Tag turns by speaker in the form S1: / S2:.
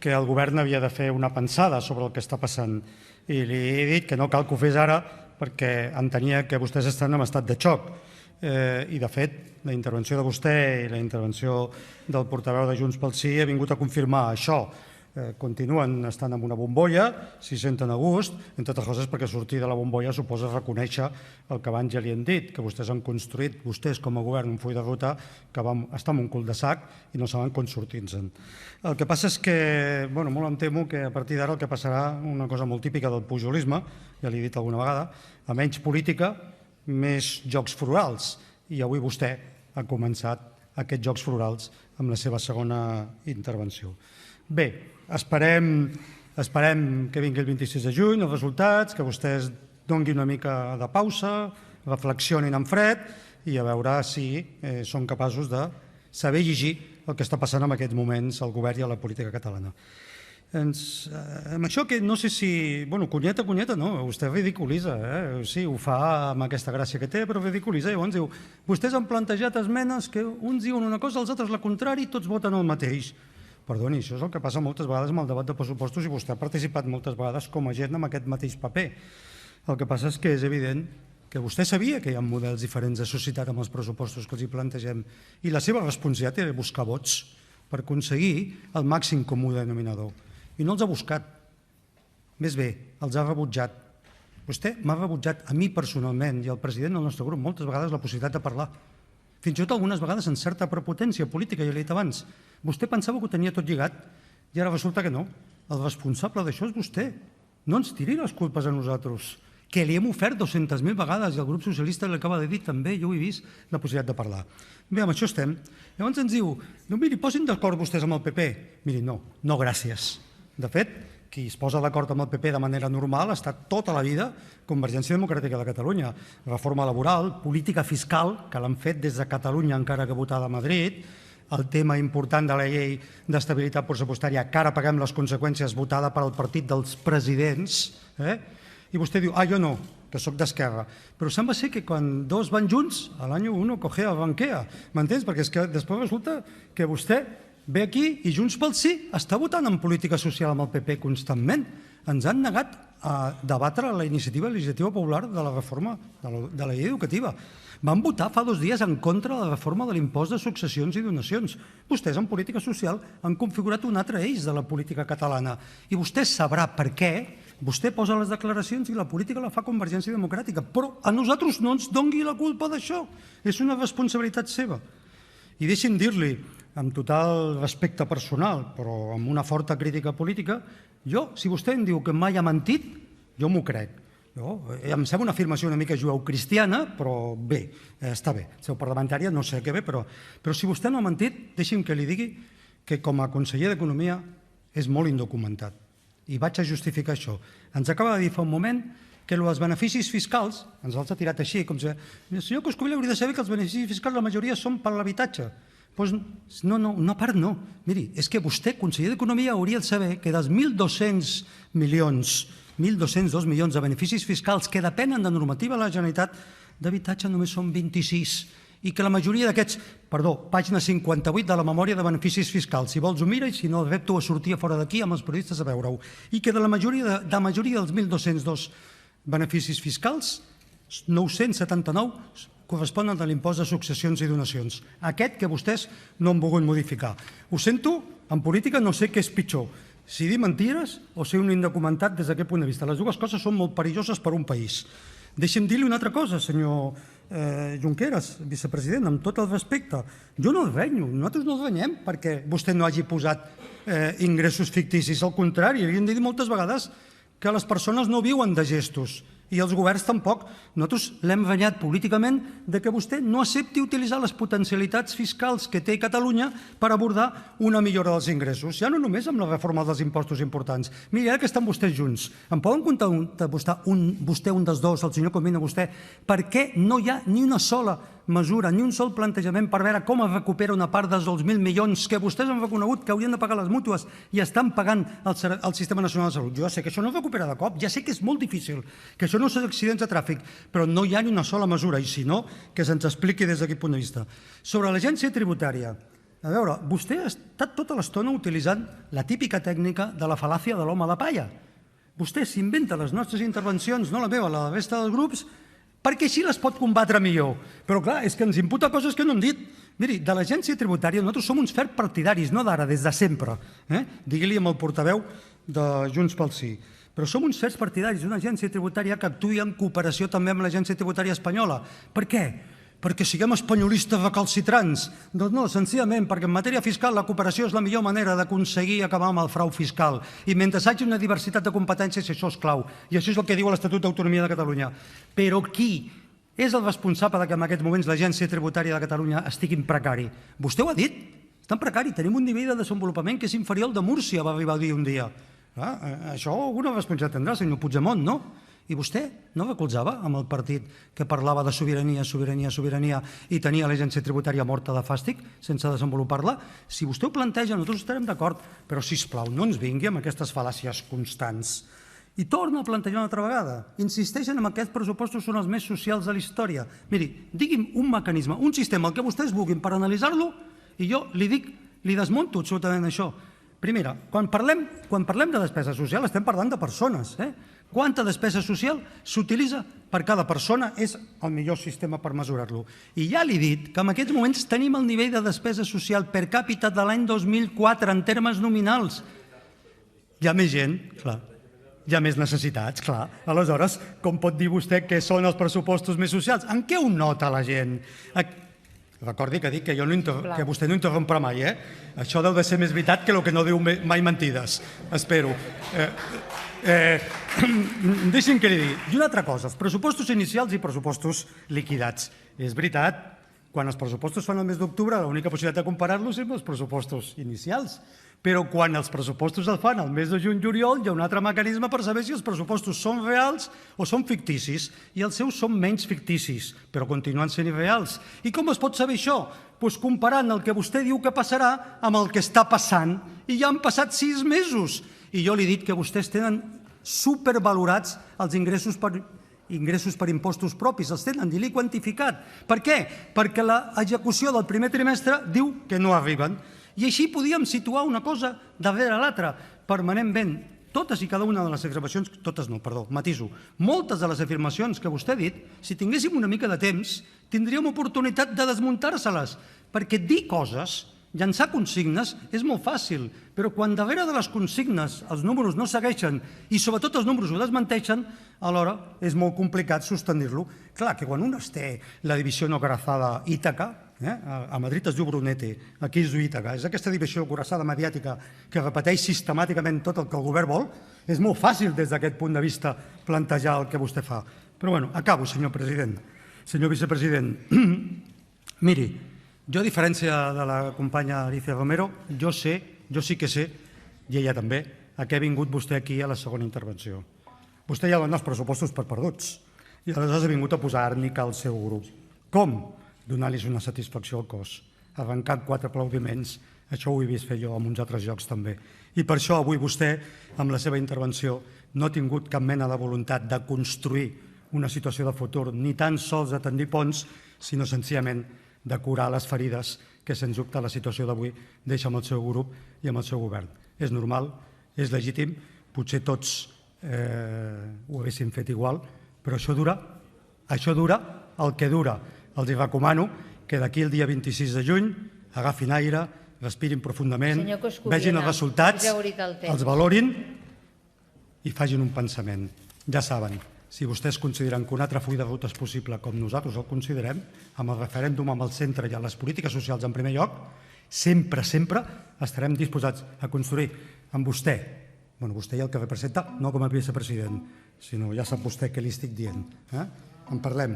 S1: que el govern havia de fer una pensada sobre el que està passant i li he dit que no cal que ho fes ara perquè entenia que vostès estan en estat de xoc i de fet la intervenció de vostè i la intervenció del portaveu de Junts pel Sí ha vingut a confirmar això. Continuen estant en una bombolla, s'hi senten a gust, entre altres coses perquè sortir de la bombolla suposa reconèixer el que abans ja li hem dit, que vostès han construït, vostès com a govern, un full de ruta que està en un cul de sac i no saben com sortir-se'n. El que passa és que, molt em temo que a partir d'ara el que passarà una cosa molt típica del pujolisme, ja l'he dit alguna vegada, a menys política, més jocs florals. I avui vostè ha començat aquests jocs florals amb la seva segona intervenció. Bé, esperem que vingui el 26 de juny els resultats, que vostès donguin una mica de pausa, reflexionin en fred i a veure si són capaços de saber llegir el que està passant en aquests moments al govern i a la política catalana. Amb això que no sé si... Cunyeta, no, vostè ridiculitza, sí, ho fa amb aquesta gràcia que té, però ridiculitza. Llavors diu, vostès han plantejat esmenes que uns diuen una cosa, els altres la contrària i tots voten el mateix. Perdoni, això és el que passa moltes vegades amb el debat de pressupostos i vostè ha participat moltes vegades com a gent amb aquest mateix paper. El que passa és que és evident que vostè sabia que hi ha models diferents de societat amb els pressupostos que els hi plantegem i la seva responsabilitat era buscar vots per aconseguir el màxim comú denominador. I no els ha buscat. Més bé, els ha rebutjat. Vostè m'ha rebutjat a mi personalment i al president del nostre grup moltes vegades la possibilitat de parlar. Fins i tot algunes vegades en certa prepotència política, ja l'he dit abans. Vostè pensava que ho tenia tot lligat i ara resulta que no. El responsable d'això és vostè. No ens tiri les culpes a nosaltres, que li hem ofert 200.000 vegades i el grup socialista l'acaba de dir també, jo ho he vist, la possibilitat de parlar. Bé, amb això estem. Llavors ens diu, no, miri, posin d'acord vostès amb el PP. Miri, no, gràcies. De fet, qui es posa d'acord amb el PP de manera normal ha estat tota la vida Convergència Democràtica de Catalunya. Reforma laboral, política fiscal, que l'han fet des de Catalunya encara que votada a Madrid, el tema important de la llei d'estabilitat pressupostària, que ara paguem les conseqüències, votada per al partit dels presidents, i vostè diu, jo no, que sóc d'esquerra. Però sembla ser que quan dos van junts, a l'any uno cogea banquea, m'entens? Perquè és que després resulta que vostè ve aquí i Junts pel Sí està votant en política social amb el PP constantment. Ens han negat a debatre la iniciativa legislativa popular de la reforma de la llei educativa. Van votar fa 2 dies en contra de la reforma de l'impost de successions i donacions. Vostès en política social han configurat un altre eix de la política catalana i vostè sabrà per què. Vostè posa les declaracions i la política la fa Convergència Democràtica, però a nosaltres no ens dongui la culpa d'això. És una responsabilitat seva. I deixi'm dir-li, amb total respecte personal, però amb una forta crítica política, si vostè em diu que mai ha mentit, jo m'ho crec. Em sembla una afirmació una mica jueu-cristiana, però bé, està bé. Seu parlamentària no sé què bé, però si vostè no ha mentit, deixi'm que li digui que com a conseller d'Economia és molt indocumentat. I vaig a justificar això. Ens acaba de dir fa un moment que els beneficis fiscals, ens els ha tirat així, com si... El senyor Coscubiela hauria de saber que els beneficis fiscals la majoria són per l'habitatge. Doncs no, una part no. Miri, és que vostè, conseller d'Economia, hauria de saber que dels 1.200 milions, 1.202 milions de beneficis fiscals que depenen de normativa de la Generalitat, d'habitatge només són 26 i que la majoria d'aquests, pàgina 58 de la memòria de beneficis fiscals, si vols ho mira i si no el repto a sortir a fora d'aquí amb els periodistes a veure-ho, i que de la majoria dels 1.202 beneficis fiscals, 979 corresponen a l'impost de successions i donacions. Aquest que vostès no han volgut modificar. Ho sento, en política no sé què és pitjor, si dir mentides o ser un indocumentat des d'aquest punt de vista. Les dues coses són molt perilloses per un país. Deixi'm dir-li una altra cosa, senyor Junqueras, vicepresident, amb tot el respecte. Jo no el renyo, nosaltres no el renyem perquè vostè no hagi posat ingressos ficticis. Al contrari, havíem de dir moltes vegades que les persones no viuen de gestos i els governs tampoc. Nosaltres l'hem renyat políticament que vostè no accepti utilitzar les potencialitats fiscals que té Catalunya per abordar una millora dels ingressos, ja no només amb la reforma dels impostos importants. Miri, ara que estan vostès junts, em poden contestar vostè, un dels dos, el senyor Comín o vostè, per què no hi ha ni una sola mesura, ni un sol plantejament per veure com es recupera una part dels 2.000 milions que vostès han reconegut que haurien de pagar les mútues i estan pagant el Sistema Nacional de Salut? Jo sé que això no es recupera de cop, ja sé que és molt difícil, que això no són accidents de tràfic, però no hi ha ni una sola mesura, i si no, que se'ns expliqui des d'aquest punt de vista. Sobre l'agència tributària, A veure, vostè ha estat tota l'estona utilitzant la típica tècnica de la fal·làcia de l'home de palla. Vostè s'inventa les nostres intervencions, no la meva, la resta dels grups, perquè així les pot combatre millor. Però clar, és que ens imputa coses que no hem dit. Miri, de l'agència tributària nosaltres som uns ferms partidaris, no d'ara, des de sempre. Digui-li amb el portaveu de Junts pel Sí. Però som uns ferms partidaris d'una agència tributària que actuï en cooperació també amb l'agència tributària espanyola. Per què? Perquè siguem espanyolistes recalcitrants? Doncs no, senzillament perquè en matèria fiscal la cooperació és la millor manera d'aconseguir acabar amb el frau fiscal. I mentre hi hagi una diversitat de competències, això és clau. I això és el que diu l'Estatut d'Autonomia de Catalunya. Però qui és el responsable que en aquests moments l'Agència Tributària de Catalunya estigui en precari? Vostè ho ha dit, està en precari. Tenim un nivell de desenvolupament que és inferior al de Múrcia, va arribar a dir un dia. Això alguna responsabilitat tindrà, senyor Puigdemont, no? I vostè no recolzava amb el partit que parlava de sobirania, sobirania, sobirania i tenia l'agència tributària morta de fàstic sense desenvolupar-la? Si vostè ho planteja, nosaltres estarem d'acord, però sisplau, no ens vingui amb aquestes fal·làcies constants. I torna a plantejar una altra vegada. Insisteixen en que aquests pressupostos són els més socials de la història. Miri, digui'm un mecanisme, un sistema, el que vostès vulguin per analitzar-lo, i jo li dic, li desmunto absolutament això. Primera, quan parlem de despesa social estem parlant de persones. Quanta despesa social s'utilitza per cada persona és el millor sistema per mesurar-lo. I ja li he dit que en aquests moments tenim el nivell de despesa social per càpita de l'any 2004 en termes nominals. Hi ha més gent, clar. Hi ha més necessitats, clar. Aleshores, com pot dir vostè que són els pressupostos més socials? En què ho nota la gent? Recordi que dic que vostè no interromprà mai, Això deu de ser més veritat que el que no diu mai mentides. Espero. Deixi'm que li digui. I una altra cosa, els pressupostos inicials i pressupostos liquidats. És veritat, quan els pressupostos fan el mes d'octubre, l'única possibilitat de comparar-los és amb els pressupostos inicials. Però quan els pressupostos el fan el mes de juny-juliol, hi ha un altre mecanisme per saber si els pressupostos són reals o són ficticis. I els seus són menys ficticis, però continuen sent irreals. I com es pot saber això? Doncs comparant el que vostè diu que passarà amb el que està passant. I ja han passat 6 mesos. I jo li he dit que vostès tenen supervalorats els ingressos per impostos propis, els tenen, i l'he quantificat. Per què? Perquè l'execució del primer trimestre diu que no arriben. I així podíem situar una cosa darrere l'altra, permanentment. Totes i cada una de les afirmacions, totes no, perdó, matiso, moltes de les afirmacions que vostè ha dit, si tinguéssim una mica de temps, tindríem oportunitat de desmuntar-se-les, perquè dir coses, llançar consignes, és molt fàcil, però quan darrere de les consignes els números no segueixen i sobretot els números ho desmenteixen, alhora és molt complicat sostenir-lo. Clar, que quan un es té la divisió no corazada Ítaca, a Madrid es diu Brunete, aquí es diu Ítaca, és aquesta divisió corazada mediàtica que repeteix sistemàticament tot el que el govern vol, és molt fàcil des d'aquest punt de vista plantejar el que vostè fa. Però bueno, acabo, senyor president, senyor vicepresident. Miri, jo, a diferència de la companya Alicia Romero, jo sí que sé, i ella també, a què ha vingut vostè aquí a la segona intervenció. Vostè ja dona els pressupostos per perduts i aleshores ha vingut a posar àrnica al seu grup. Com? Donar-los una satisfacció al cos, arrencant 4 aplaudiments. Això ho he vist fer jo en uns altres llocs també. I per això avui vostè, amb la seva intervenció, no ha tingut cap mena de voluntat de construir una situació de futur, ni tan sols de tendir ponts, sinó senzillament de curar les ferides que, sens dubte, la situació d'avui deixa amb el seu grup i amb el seu govern. És normal, és legítim, potser tots ho haguéssim fet igual, però això dura el que dura. Els recomano que d'aquí el dia 26 de juny agafin aire, respirin profundament, vegin els resultats, els valorin i facin un pensament. Ja saben, si vostès consideren que un altre full de ruta és possible com nosaltres el considerem, amb el referèndum amb el centre i a les polítiques socials en primer lloc, sempre estarem disposats a construir amb vostè, vostè i el que representa, no com a vicepresident, sinó ja sap vostè què li estic dient. En parlem.